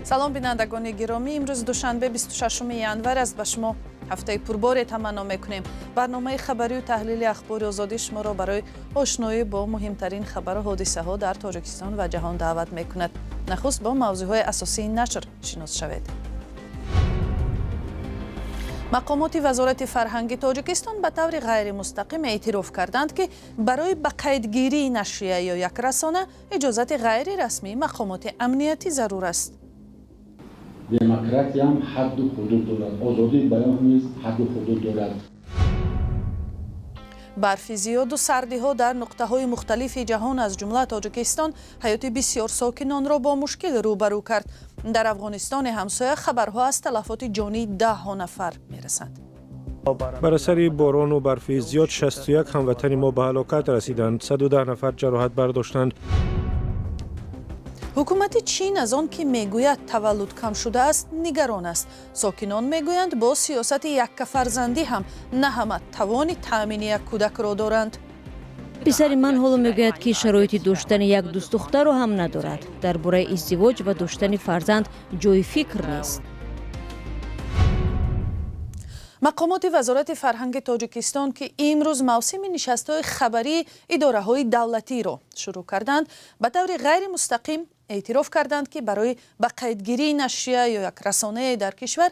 салом бинандагони гиромӣ, имрӯз душанбе 26 январ аст. ба шумо ҳафтаи пурборе таманно мекунем. барномаи хабарию таҳлили ахбори озодӣ шуморо барои ошноӣ бо муҳимтарин хабару ҳодисаҳо дар Тоҷикистон ва ҷаҳон даъват мекунад. нахуст бо мавзӯъҳои асосии нашр шинос шавед. мақомоти вазорати фарҳанги Тоҷикистон ба таври ғайримустақим эътироф карданд, ки барои ба қайдгирии нашрия ё як расона иҷозати ғайрирасмии мақомоти амниятӣ зарур аст. демократия ҳам ҳадду ҳудуд дорад, озодии баён низ ҳадду ҳудуд дорад. барфи зиёду сардиҳо дар нуқтаҳои мухталифи ҷаҳон аз ҷумла Тоҷикистон ҳаёти бисёр сокинонро бо мушкил рӯбарӯ кард. дар Афғонистони ҳамсоя хабарҳо аз талафоти ҷонии 10 нафар мерасанд. бар асари борону барфи зиёд 61 ҳамватани мо ба ҳалокат расиданд, 110 нафар ҷароҳат бардоштанд. ҳукумати Чин аз он ки мегӯяд таваллуд кам шудааст, нигарон аст. сокинон мегӯянд бо сиёсати яккафарзандӣ ҳам на ҳама тавони таъмини як кӯдакро доранд. писари ман ҳоло мегӯяд ки шароити доштани як дӯстдухтарро ҳам надорад. дар бораи издивоҷ ва доштани фарзанд ҷойи фикр нест. мақомоти вазорати фарҳанги Тоҷикистон ки имрӯз мавсими нишастҳои хабарии идораҳои давлатиро шурӯъ карданд, ба таври ғайримустақим эътироф карданд, ки барои ба қайдгирии нашрия ё як расонае дар кишвар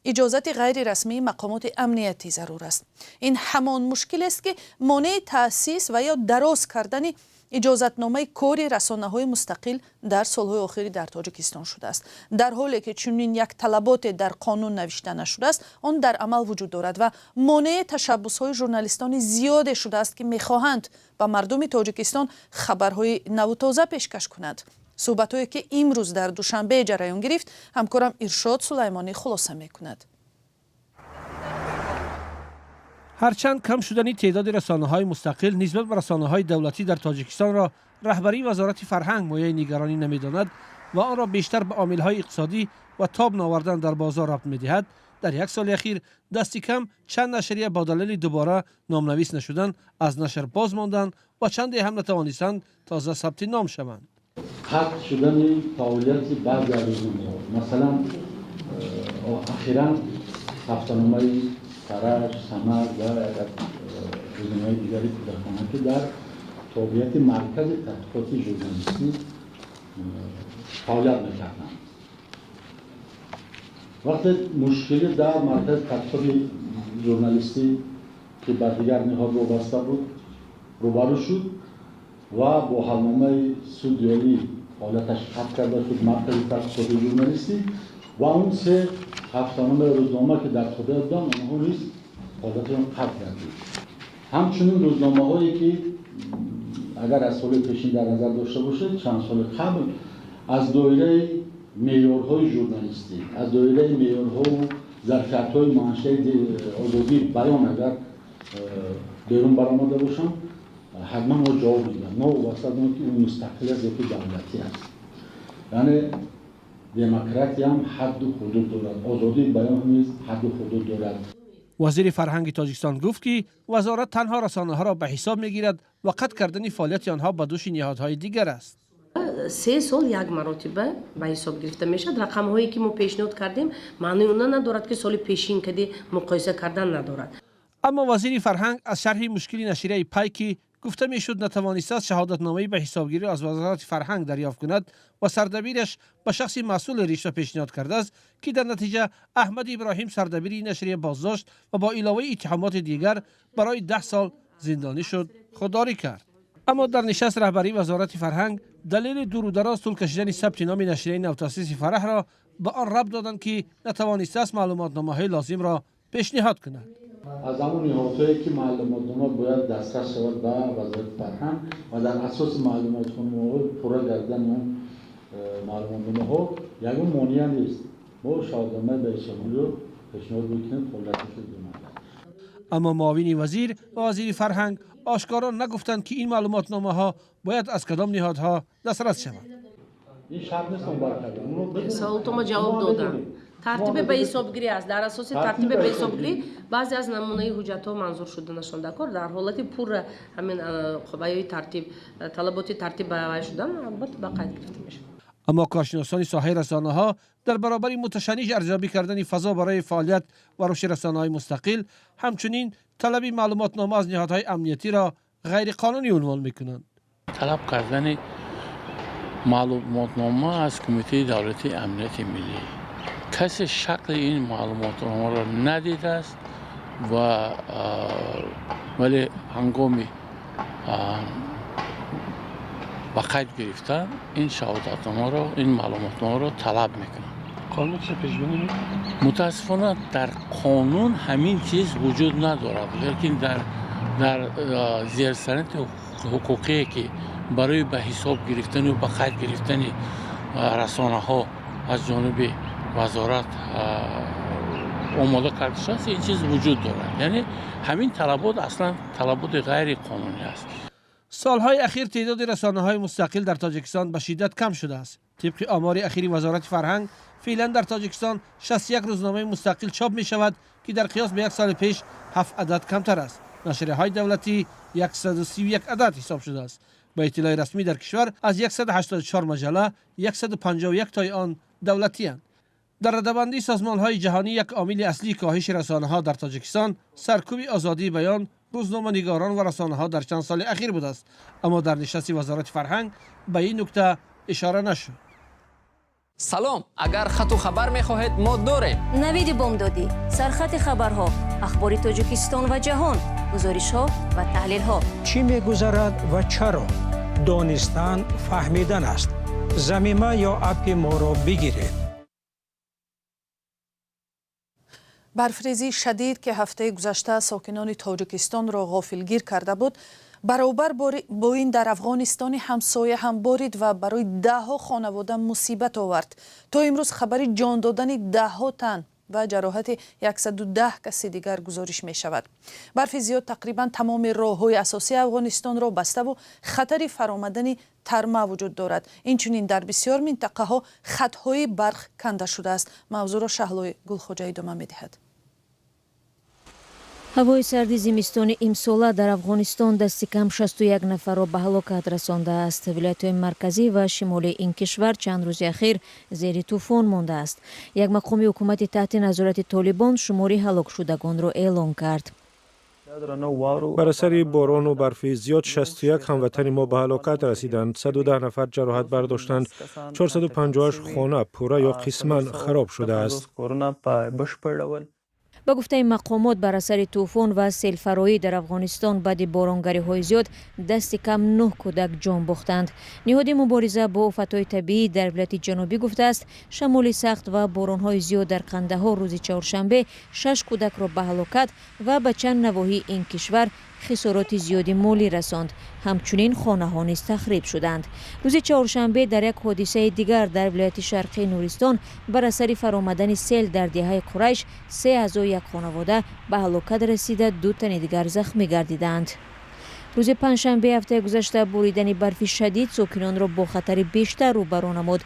иҷозати ғайрирасмии мақомоти амниятӣ зарур аст. ин ҳамон мушкилест, ки монеи таъсис ва ё дароз кардани иҷозатномаи кори расонаҳои мустақил дар солҳои охирӣ дар Тоҷикистон шудааст. дар ҳоле ки чунин як талаботе дар қонун навишта нашудааст, он дар амал вуҷуд дорад ва монеи ташаббусҳои журналистони зиёде шудааст, ки мехоҳанд ба мардуми Тоҷикистон хабарҳои наву тоза пешкаш кунанд. суҳбатҳое ки имрӯз дар душанбе ҷараён гирифт, ҳамкорам Иршод Сулаймонӣ хулоса мекунад. ҳарчанд кам шудани теъдоди расонаҳои мустақил нисбат ба расонаҳои давлатӣ дар Тоҷикистонро раҳбарии вазорати фарҳанг мояи нигаронӣ намедонад ва онро бештар ба омилҳои иқтисодӣ ва тоб навардан дар бозор рабт медиҳад, дар як соли ахир дасти кам чанд нашрия бо далели дубора номнавис нашудан аз нашр боз монданд ва чанде ҳам натавонистанд тоза сабти ном шаванд. қатъ шудани фаъолияти баъзе аз рӯзномаҳо, масалан ахиран ҳафтаномаи Фараж, Самар ва рӯзномаҳои дигари кӯдакона ки дар тобиати маркази тадқиқоти журналистӣ фаъолият мекарданд. вақте мушкили дар маркази тадқиқоти журналистӣ ки ба дигар ниҳод вобаста буд рӯбарӯ шуд ва бо ҳалномаи суди олӣ ҳолаташ қатъ карда шуд маркази тадқиқоти журналистӣ ва он се ҳафтаномаи рӯзнома ки дар худа буданд, онҳо низ ҳолаташон қатъ гардид. ҳамчунин рӯзномаҳое ки агар аз соли пешин дар назар дошта бошед, чанд соли қабл аз доираи меъёрҳои журналистӣ, аз доираи меъёрҳоу зарфиятҳои маншаи озодии баён агар берун баромада бошанд, ҳатман мо ҷавоб медиҳанд. новобаста аз он ки ин мустақил аст ё ки давлатӣ аст. яъне демократия ҳам ҳадду ҳудуд дорад, озодии баён низ ҳадду ҳудуд дорад. вазири фарҳанги Тоҷикистон гуфт, ки вазорат танҳо расонаҳоро ба ҳисоб мегирад ва қатъ кардани фаъолияти онҳо ба дӯши ниҳодҳои дигар аст. 3 сол як маротиба ба ҳисоб гирифта мешавад. рақамҳое ки мо пешниҳод кардем маънои он надорад ки соли пешин кади муқоиса кардан надорад. аммо вазири фарҳанг аз шарҳи мушкили нашрияи пайки гуфта мешуд натавонистааст шаҳодатномаи ба ҳисобгирӣ аз вазорати фарҳанг дарёфт кунад ва сардабираш ба шахси масъули ришва пешниҳод кардааст, ки дар натиҷа Аҳмад Иброҳим сардабири нашрия боздошт ва бо иловаи иттиҳомоти дигар барои 10 сол зиндонӣ шуд, худдорӣ кард. аммо дар нишаст раҳбарии вазорати фарҳанг далели дуру дароз тӯл кашидани сабти номи нашрияи навтаъсиси Фараҳро ба он рабт доданд, ки натавонистааст маълумотномаҳои лозимро пешниҳод кунад. аз ҳамон ниҳодҳое ки маълумотнома бояд дастрас шавад ба вазорати фарҳанг ва дар асоси маълумотноmaҳои пурра гардидани он маълумотномаҳо ягон монеа нест. мо шаҳодатномаи ба ҳисобгириро пешниҳод мекунем ҳолаташро бимарда. аммо муовини вазир ва вазири фарҳанг ошкоро нагуфтанд, ки ин маълумотномаҳо бояд аз кадом ниҳодҳо дастрас шаванд. ин шарт нест он баркарда. саволтомо ҷавоб додам. тартибе ба ҳисобгирӣ аст. дар асоси тартибе ба ҳисобгирӣ баъзе аз намунаи ҳуҷҷатҳо манзур шуданашон дакор дар ҳолати пурра ҳамин хобаёи тартиб талаботи тартиб ба шудан албатта ба қайд гирифта мешавад. اما کارشناسان ساحه رسانه‌ها در برابر متشنج ارزیابی کردن فضا برای فعالیت و رشد رسانه‌های مستقل همچنین طلب معلوماتنامه از نهادهای امنیتی را غیر قانونی عنوان می‌کنند. طلب کردن معلوماتنامه از کمیته دولتی امنیت ملی، کسی شکل این معلوماتنامه را ندیده است و ولی هنگامی با قید گرفتن این شهادتنامه را، این معلوماتنامه را طلب میکنند. قانون چه پیش بینی؟ متاسفانه در قانون همین چیز وجود ندارد، لیکن در زیرسنت حقوقی که برای به حساب گرفتن و به قید گرفتن رسانه ها از جانب وزارت آماده کرده شده است، این چیز وجود دارد. یعنی همین طلبات اصلا طلبات غیر قانونی است. سالهای اخیر تعداد رسانه‌های مستقل در تاجیکستان به شدت کم شده است. طبق آمار اخیر وزارت فرهنگ، فعلا در تاجیکستان 61 روزنامه مستقل چاپ می شود که در قیاس به یک سال پیش 7 عدد کمتر است. نشریه‌های دولتی 131 عدد حساب شده است. با اطلاع رسمی در کشور از 184 مجله 151 تای آن دولتی اند. در رده‌بندی سازمان‌های جهانی یک عامل اصلی کاهش رسانه‌ها در تاجیکستان سرکوب آزادی بیان، روزنامه‌نگاران و رسانه‌ها در چند سال اخیر بوده است، اما در نشست وزارت فرهنگ به این نکته اشاره نشد. سلام، اگر خط و خبر می‌خواهید ما داریم. نوید بامدادی، سرخط خبرها، اخبار تاجیکستان و جهان، گزارش‌ها و تحلیل‌ها. چی می‌گذرد و چرا؟ دانستن فهمیدن است. ضمیمه یا اپ ما را بگیرید. برفریزی شدید که هفته گذشته ساکنان تاجیکستان را غافلگیر کرده بود، برابر با این در افغانستان همسایه هم بارید و برای ده‌ها خانواده مصیبت آورد. تا امروز خبری جان دادن ده‌ها تن و جراحت 110 کس دیگر گزارش می شود. برف زیاد تقریبا تمام راه‌های اساسی افغانستان را بسته و خطری فرآمدن ترمه وجود دارد. اینچنین در بسیار منطقه ها خطهای برق کنده شده است. موضوع را شهلای گلخوجه ادامه می دهد. ҳавои сарди зимистони имсола дар афғонистон дасти кам 61 нафарро ба ҳалокат расондааст. вилоятҳои марказӣ ва шимолии ин кишвар чанд рӯзи ахир зери тӯфон мондааст. як мақоми ҳукумати таҳти назорати толибон шумори ҳалокшудагонро эълон кард. بر اثر باران و برف زیاد 61 هموطن ما به هلاکت رسیدند. 110 نفر جراحت برداشتند. 458 خانه پوره یا قسما خراب شده است. ба гуфтаи мақомот бар асари тӯфон ва селфароӣ дар афғонистон баъди боронгариҳои зиёд дасти кам 9 кӯдак ҷон бохтанд. ниҳоди мубориза бо офатҳои табиӣ дар вилояти ҷанубӣ гуфтааст шамоли сахт ва боронҳои зиёд дар қандаҳо рӯзи чаҳоршанбе 6 кӯдакро ба ҳалокат ва ба чанд навоҳии ин кишвар хисороти зиёди молӣ расонд. ҳамчунин хонаҳо низ тахриб шуданд. рӯзи чаҳоршанбе дар як ҳодисаи дигар дар вилояти шарқии нуристон бар асари фаромадани сел дар деҳаи қурайш 3 аъзои як хонавода ба ҳалокат расида 2 тани дигар захмӣ гардиданд. рӯзи панҷшанбе ҳафтаи гузашта боридани барфи шадид сокинонро бо хатари бештар рӯбарӯ намуд.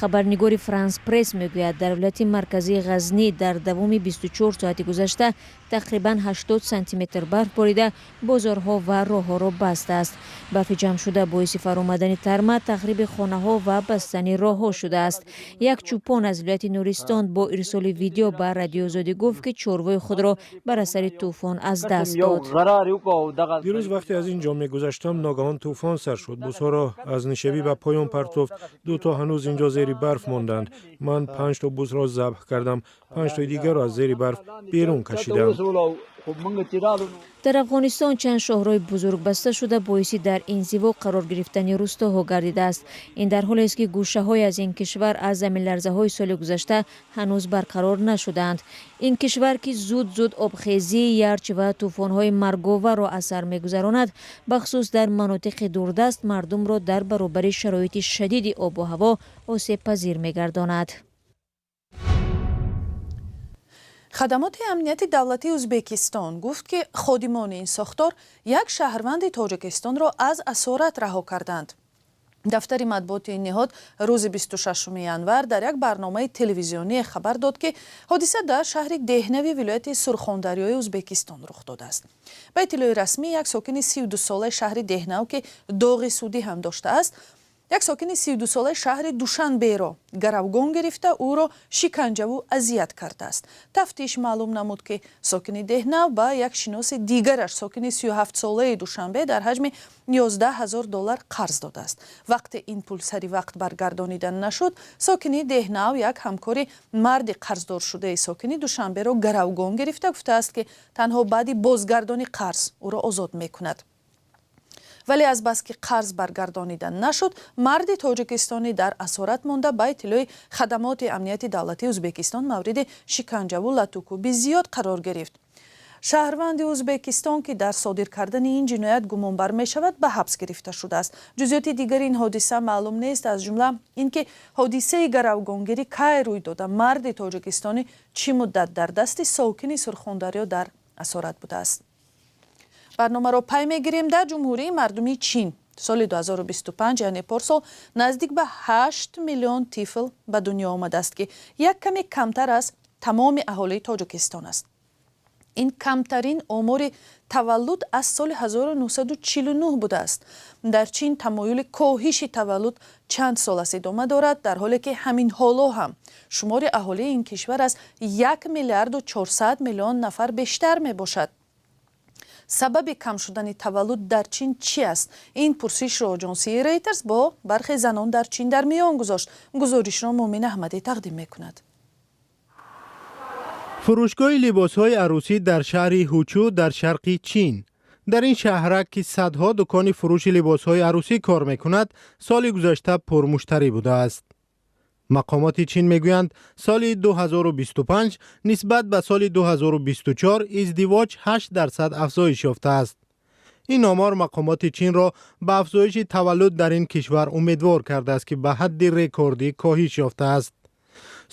хабарнигори франс пресс мегӯяд дар вилояти марказии ғазнӣ дар давоми 24 соати гузашта тақрибан 80 сантиметр барф борида бозорҳо ва роҳҳоро бастааст. барфи ҷамъшуда боиси фаромадани тарма, тахриби хонаҳо ва бастани роҳҳо шудааст. як чӯпон аз вилояти нуристон бо ирсоли видео ба радиоозодӣ гуфт ки чорвои худро бар асари тӯфон аз даст дод. دیروز وقتی از اینجا میگذشتم ناگهان طوفان سر شد. بوس‌ها از نشابی به پایان پرتافت. 2 تا هنوز اینجا زیر برف ماندند. من 5 تا بوس را ذبح کردم. 5 تا دیگر را از زیر برف بیرون کشیدم. дар афғонистон чанд шоҳрои бузург баста шуда боиси дар инзиво қарор гирифтани рӯстаҳо гардидааст. ин дар ҳолест ки гӯшаҳои аз ин кишвар аз заминларзаҳои соли гузашта ҳанӯз барқарор нашудаанд. ин кишвар ки зуд обхезӣ, ярч ва тӯфонҳои марговарро аз сар мегузаронад, бахусус дар манотиқи дурдаст мардумро дар баробари шароити шадиди обу ҳаво осебпазир мегардонад. خدمات امنیتی دولتی ازبکستان گفت که خادمان این ساختار یک شهروند تاجیکستان را از اسارت رها کردند. دفتر مطبوعات این نهاد روز 26 ینور در یک برنامه تلویزیونی خبر داد که حادثه در شهر دهنوی ولایت سرخاندریای ازبکستان رخ داده است. به اطلاع رسمی یک ساکن 32 ساله شهر دهنو که داغ سودی هم داشته است، як сокини 32 солаи шаҳри Душанберо гаравгон гирифта ӯро шиканҷаву азият кардааст. Тафтиш маълум намуд ки сокини Деҳнав ба як шиноси дигараш сокини 37 солаи Душанбе дар ҳаҷми $11,000 қарз додааст. вақте ин пул сари вақт баргардонида нашуд, сокини Деҳнав як ҳамкори марди қарздоршудаи сокини Душанберо гаравгон гирифта гуфтааст ки танҳо баъди бозгардони қарз ӯро озод мекунад. вале азбаски қарз баргардонида нашуд, марди тоҷикистонӣ дар асорат монда ба иттилои хадамоти амнияти давлатии Ӯзбекистон мавриди шиканҷаву латукуби зиёд қарор гирифт. шаҳрванди Ӯзбекистон ки дар содир кардани ин ҷиноят гумонбар мешавад ба ҳабс гирифта шудааст. ҷузъиёти дигари ин ҳодиса маълум нест, аз ҷумла ин ки ҳодисаи гаравгонгирӣ кай рӯй дода, марди тоҷикистонӣ чӣ муддат дар дасти сокини Сурхондарё дар асорат будааст. барномаро пай мегирем. дар ҷумҳурии мардумии Чин соли 2025 яъне порсол наздик ба 8 миллион тифл ба дунё омадааст ки як каме камтар аз тамоми аҳолии Тоҷикистон аст. ин камтарин омори таваллуд аз соли 1949 будааст. дар Чин тамоюли коҳиши таваллуд чанд сол аст идома дорад, дар ҳоле ки ҳамин ҳоло ҳам шумори аҳолии ин кишвар аз 1 миллиарду 400 миллион нафар бештар мебошад. сабаби кам шудани таваллуд дар Чин чӣ аст? ин пурсишро аҷонсии Reuters бо бархе занон дар Чин дар миён гузошт. гузоришро Муъмин Аҳмадӣ тақдим мекунад. фурӯшгоҳи либосҳои арӯсӣ дар шаҳри Ҳучу дар шарқи Чин. дар ин шаҳрак ки садҳо дукони фурӯши либосҳои арӯсӣ кор мекунад, соли гузашта пурмуштарӣ будааст. мақомоти Чин мегӯянд, соли 2025 нисбат ба соли 2024 издивоҷ 8% афзоиш ёфтааст. ин омор мақомоти Чинро ба афзоиши таваллуд дар ин кишвар умедвор кардааст ки ба ҳадди рекордӣ коҳиш ёфтааст.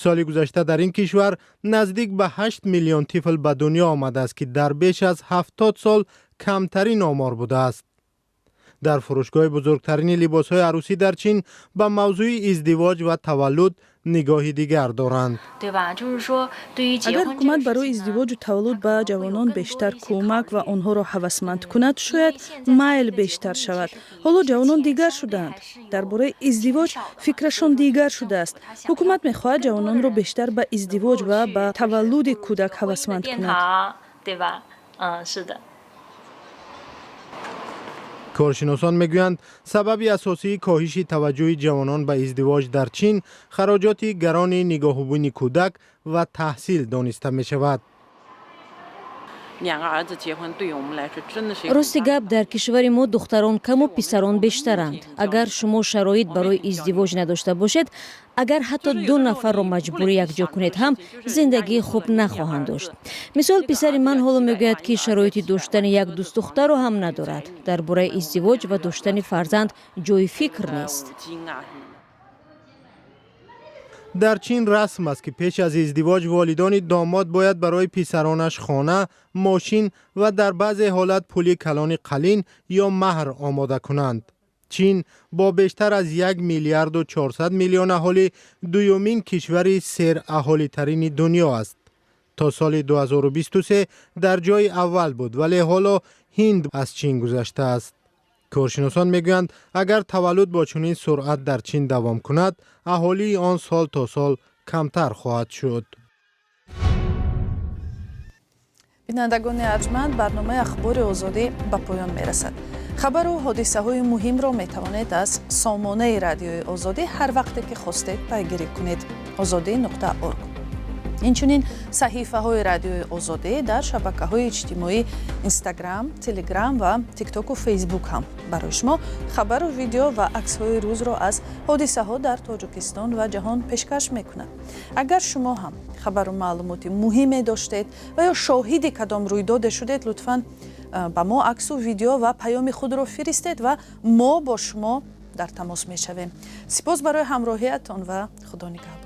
соли гузашта дар ин кишвар наздик ба 8 миллион тифл ба дунё омадааст ки дар беш аз 70 сол камтарин омор будааст. дар фурӯшгоҳи бузургтарини либосҳои арӯсӣ дар Чин ба мавзӯи издивоҷ ва таваллуд нигоҳи дигар доранд. агар ҳукумат барои издивоҷу таваллуд ба ҷавонон бештар кӯмак ва онҳоро ҳавасманд кунад, шояд майл бештар шавад. ҳоло ҷавонон дигар шудаанд. дар бораи издивоҷ фикрашон дигар шудааст. ҳукумат мехоҳад ҷавононро бештар ба издивоҷ ва ба таваллуди кӯдак ҳавасманд кунад. коршиносон мегӯянд, сабаби асосии коҳиши таваҷҷӯҳи ҷавонон ба издивоҷ дар Чин хароҷоти гарони нигоҳубини кӯдак ва таҳсил дониста мешавад. рости гап, дар кишвари мо духтарон каму писарон бештаранд. агар шумо шароит барои издивоҷ надошта бошед, агар ҳатто 2 нафарро маҷбури якҷо кунед ҳам зиндагии хуб нахоҳанд дошт. мисол, писари ман ҳоло мегӯяд ки шароити доштани як дӯст духтарро ҳам надорад. дар бораи издивоҷ ва доштани фарзанд ҷои фикр нест. дар Чин расм аст ки пеш аз издивоҷ волидони домод бояд барои писаронаш хона, мошин ва дар баъзе ҳолат пули калони қалин ё маҳр омода кунанд. Чин бо бештар аз 1 миллиарду 400 миллион аҳолӣ дуюмин кишвари сераҳолитарини дунё аст. то соли 2023 дар ҷои аввал буд, вале ҳоло Ҳинд аз Чин гузаштааст. коршиносон мегӯянд, агар таваллуд бо чунин суръат дар Чин давом кунад, аҳолии он сол то сол камтар хоҳад шуд. бинандагони арҷманд, барномаи ахбори озодӣ ба поён мерасад. хабару ҳодисаҳои муҳимро метавонед аз сомонаи радиои озодӣ ҳар вақте ки хостед пайгирӣ кунед. озодӣ.орг. инчунин саҳифаҳои радиои озодӣ дар шабакаҳои иҷтимоӣ Instagram, Telegram ва TikTok و Facebook ҳам барои шумо хабару видео ва аксҳои рӯзро аз ҳодисаҳо дар Тоҷикистон ва ҷаҳон пешкаш мекунад. агар шумо ҳам хабару маълумоти муҳиме доштед ва ё шоҳиди кадом рӯйдоде шудед, лутфан ба мо аксу видео ва паёми худро фиристед ва мо бо шумо дар тамос мешавем. сипос барои ҳамроҳиятон ва худо нигаҳбон.